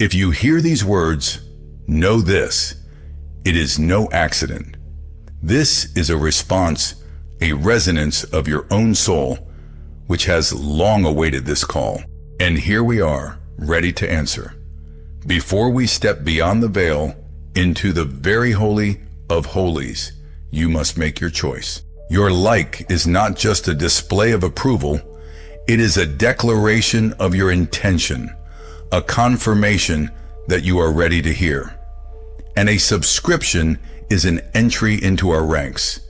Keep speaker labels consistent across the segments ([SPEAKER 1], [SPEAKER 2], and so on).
[SPEAKER 1] If you hear these words, know this: it is no accident. This is a response, a resonance of your own soul, which has long awaited this call. And here we are, ready to answer. Before we step beyond the veil into the very holy of holies, you must make your choice. Your like is not just a display of approval, it is a declaration of your intention, a confirmation that you are ready to hear. And a subscription is an entry into our ranks,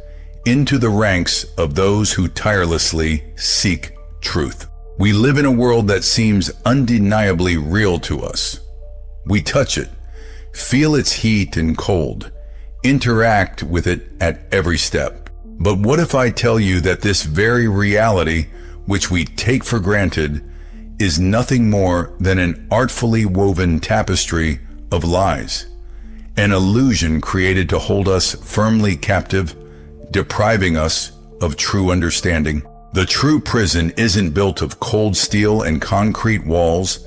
[SPEAKER 1] into the ranks of those who tirelessly seek truth. We live in a world that seems undeniably real to us. We touch it, feel its heat and cold, interact with it at every step. But what if I tell you that this very reality, which we take for granted, is nothing more than an artfully woven tapestry of lies, an illusion created to hold us firmly captive, depriving us of true understanding? The true prison isn't built of cold steel and concrete walls,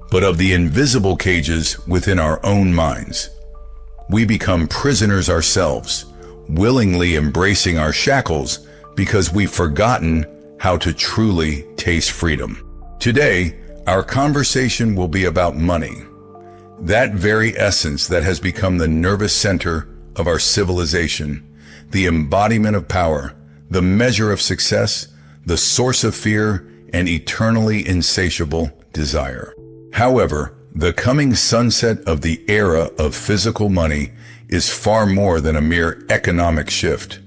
[SPEAKER 1] but of the invisible cages within our own minds. We become prisoners ourselves, willingly embracing our shackles because we've forgotten how to truly taste freedom. Today, our conversation will be about money, that very essence that has become the nervous center of our civilization, the embodiment of power, the measure of success, the source of fear, and eternally insatiable desire. However, the coming sunset of the era of physical money is far more than a mere economic shift.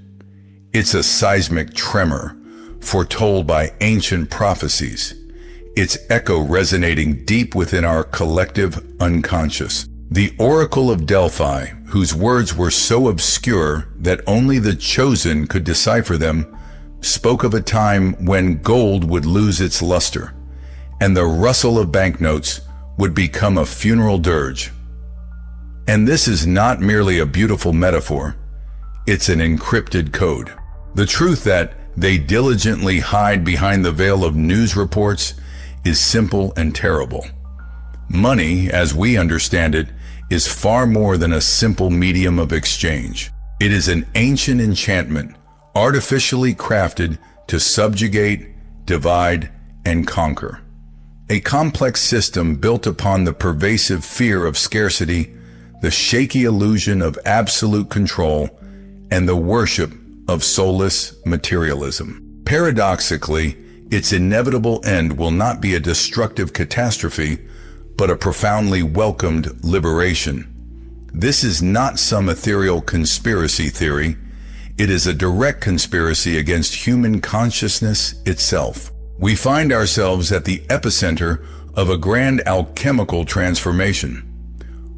[SPEAKER 1] It's a seismic tremor, foretold by ancient prophecies, its echo resonating deep within our collective unconscious. The Oracle of Delphi, whose words were so obscure that only the chosen could decipher them, spoke of a time when gold would lose its luster, and the rustle of banknotes would become a funeral dirge. And this is not merely a beautiful metaphor, it's an encrypted code. The truth that they diligently hide behind the veil of news reports is simple and terrible. Money, as we understand it, is far more than a simple medium of exchange. It is an ancient enchantment, artificially crafted to subjugate, divide, and conquer. A complex system built upon the pervasive fear of scarcity, the shaky illusion of absolute control, and the worship of soulless materialism. Paradoxically, its inevitable end will not be a destructive catastrophe, but a profoundly welcomed liberation. This is not some ethereal conspiracy theory. It is a direct conspiracy against human consciousness itself. We find ourselves at the epicenter of a grand alchemical transformation,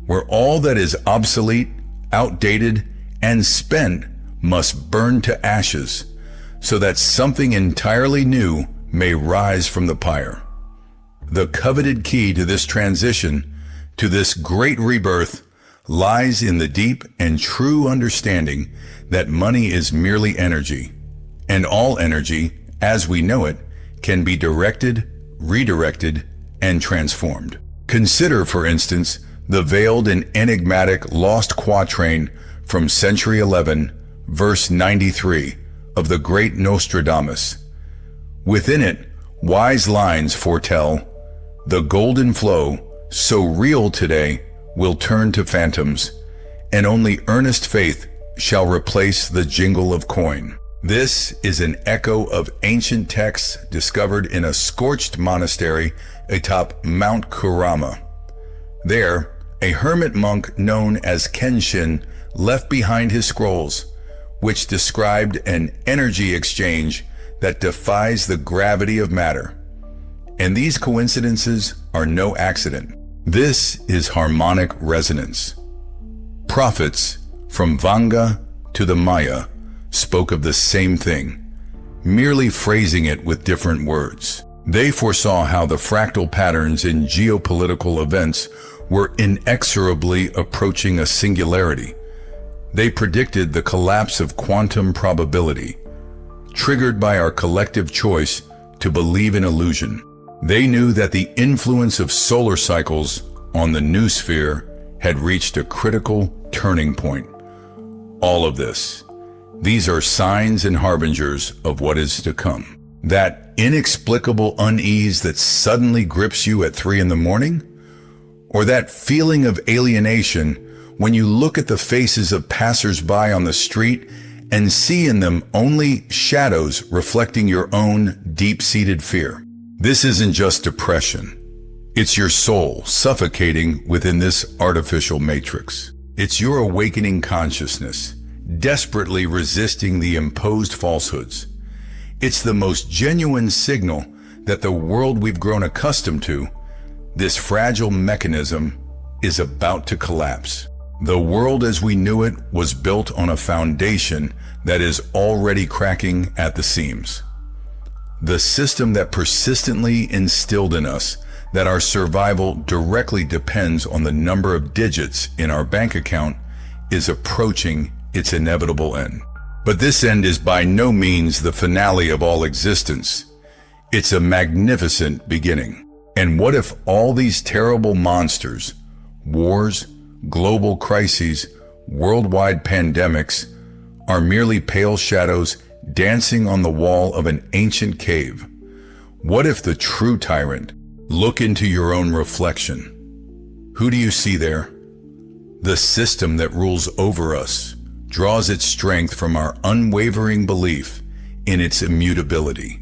[SPEAKER 1] where all that is obsolete, outdated, and spent must burn to ashes, so that something entirely new may rise from the pyre. The coveted key to this transition, to this great rebirth, lies in the deep and true understanding that money is merely energy, and all energy, as we know it, can be directed, redirected, and transformed. Consider, for instance, the veiled and enigmatic lost quatrain from century 11, verse 93 of the great Nostradamus. Within it, wise lines foretell, "The golden flow, so real today, will turn to phantoms, and only earnest faith shall replace the jingle of coin." This is an echo of ancient texts discovered in a scorched monastery atop Mount Kurama. There, a hermit monk known as Kenshin left behind his scrolls, which described an energy exchange that defies the gravity of matter. And these coincidences are no accident. This is harmonic resonance. Prophets, from Vanga to the Maya, spoke of the same thing, merely phrasing it with different words. They foresaw how the fractal patterns in geopolitical events were inexorably approaching a singularity. They predicted the collapse of quantum probability, triggered by our collective choice to believe in illusion. They knew that the influence of solar cycles on the new sphere had reached a critical turning point. All of this, these are signs and harbingers of what is to come. That inexplicable unease that suddenly grips you at 3 in the morning? Or that feeling of alienation when you look at the faces of passers-by on the street and see in them only shadows reflecting your own deep-seated fear? This isn't just depression. It's your soul suffocating within this artificial matrix. It's your awakening consciousness, desperately resisting the imposed falsehoods. It's the most genuine signal that the world we've grown accustomed to, this fragile mechanism, is about to collapse. The world as we knew it was built on a foundation that is already cracking at the seams. The system that persistently instilled in us that our survival directly depends on the number of digits in our bank account is approaching its inevitable end. But this end is by no means the finale of all existence. It's a magnificent beginning. And what if all these terrible monsters, wars, global crises, worldwide pandemics, are merely pale shadows dancing on the wall of an ancient cave? What if the true tyrant? Look into your own reflection. Who do you see there? The system that rules over us draws its strength from our unwavering belief in its immutability,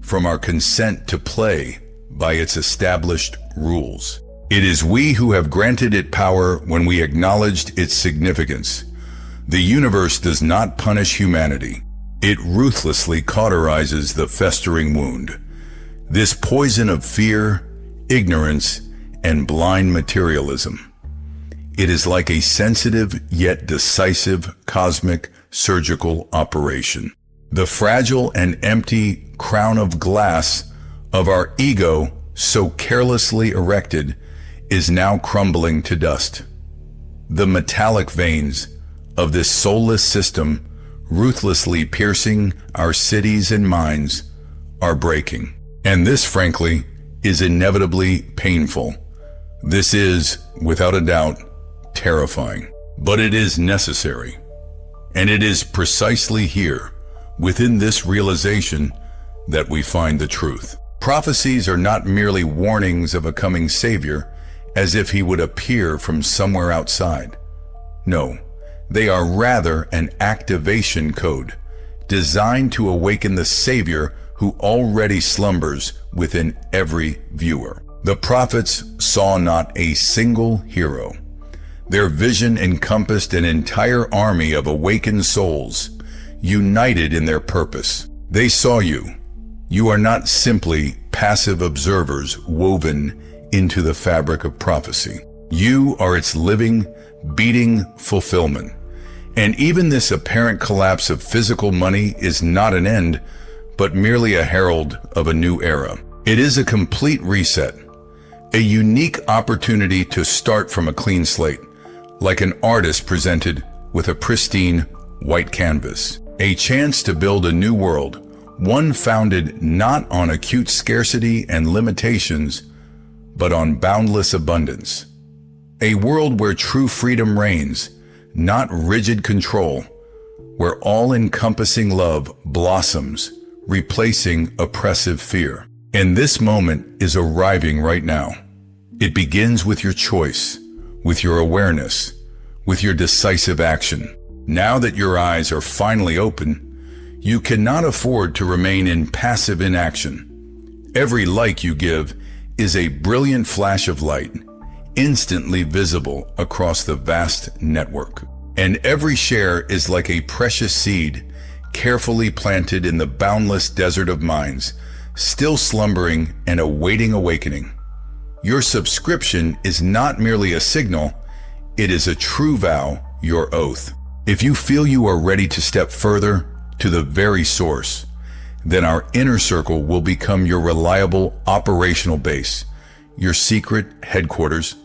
[SPEAKER 1] from our consent to play by its established rules. It is we who have granted it power when we acknowledged its significance. The universe does not punish humanity. It ruthlessly cauterizes the festering wound. This poison of fear, ignorance, and blind materialism. It is like a sensitive yet decisive cosmic surgical operation. The fragile and empty crown of glass of our ego, so carelessly erected, is now crumbling to dust. The metallic veins of this soulless system, ruthlessly piercing our cities and minds, are breaking. And this, frankly, is inevitably painful. This is, without a doubt, terrifying. But it is necessary. And it is precisely here, within this realization, that we find the truth. Prophecies are not merely warnings of a coming Savior, as if he would appear from somewhere outside. No, they are rather an activation code, designed to awaken the Savior who already slumbers within every viewer. The prophets saw not a single hero. Their vision encompassed an entire army of awakened souls, united in their purpose. They saw you. You are not simply passive observers woven into the fabric of prophecy. You are its living, beating fulfillment. And even this apparent collapse of physical money is not an end, but merely a herald of a new era. It is a complete reset, a unique opportunity to start from a clean slate, like an artist presented with a pristine white canvas. A chance to build a new world, one founded not on acute scarcity and limitations, but on boundless abundance. A world where true freedom reigns, not rigid control, where all-encompassing love blossoms, replacing oppressive fear. And this moment is arriving right now. It begins with your choice, with your awareness, with your decisive action. Now that your eyes are finally open, you cannot afford to remain in passive inaction. Every like you give is a brilliant flash of light, instantly visible across the vast network. And every share is like a precious seed, carefully planted in the boundless desert of minds, still slumbering and awaiting awakening. Your subscription is not merely a signal, it is a true vow, your oath. If you feel you are ready to step further to the very source, then our inner circle will become your reliable operational base, your secret headquarters,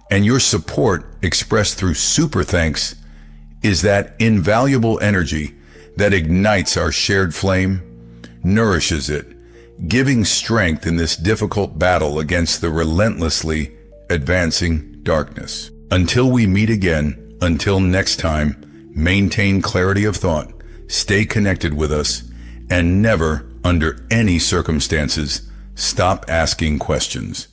[SPEAKER 1] and your support expressed through super thanks is that invaluable energy that ignites our shared flame, nourishes it, giving strength in this difficult battle against the relentlessly advancing darkness. Until we meet again, until next time, maintain clarity of thought, stay connected with us, and never, under any circumstances, stop asking questions.